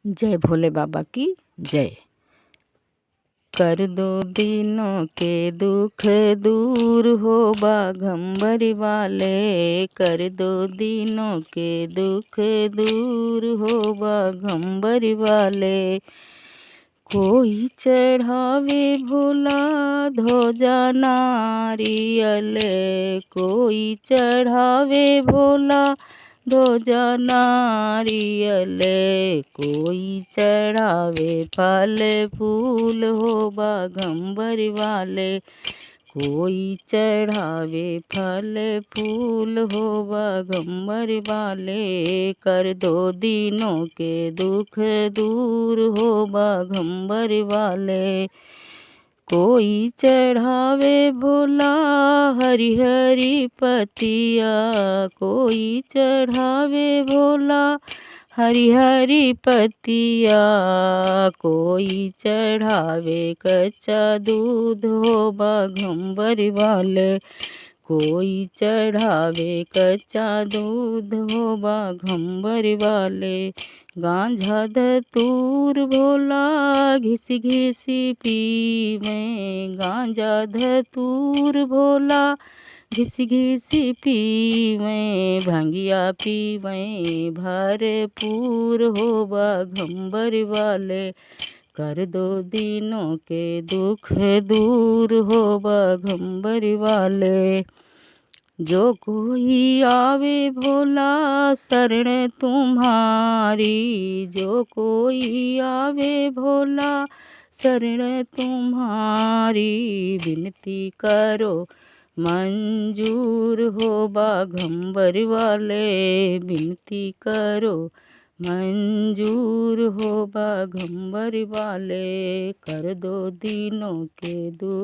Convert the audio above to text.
जय भोले बाबा की जय। कर दो दीनों के दुख दूर हो बाघंबर वाले, कर दो दीनों के दुख दूर हो बाघंबर वाले। कोई चढ़ावे भोला ध्वजा नारियल, कोई चढ़ावे भोला ध्वजा नारियल, कोई चढ़ावे फल फूल हो बाघंबर वाले, कोई चढ़ावे फल फूल हो बाघंबर वाले। कर दो दीनों के दुख दूर हो बाघंबर वाले। कोई चढ़ावे भोला हरि हरि पतिया, कोई चढ़ावे भोला हरि हरि पतिया, कोई चढ़ावे कच्चा दूध हो बाघंबर वाले, कोई चढ़ावे कच्चा दूध हो बाघंबर वाले। गांजा धतूर भोला घिसी घिसी पीवें, गांजा धतूर भोला घिसी घिसी पीवें, भंगिया पीवें भरपूर हो बाघंबर वाले। कर दो दीनों के दुख दूर हो बाघंबर वाले। जो कोई आवे भोला शरण तुम्हारी, जो कोई आवे भोला शरण तुम्हारी, विनती करो मंजूर हो बाघंबर वाले, विनती करो मंजूर हो बाघंबर वाले। कर दो दीनों के दुख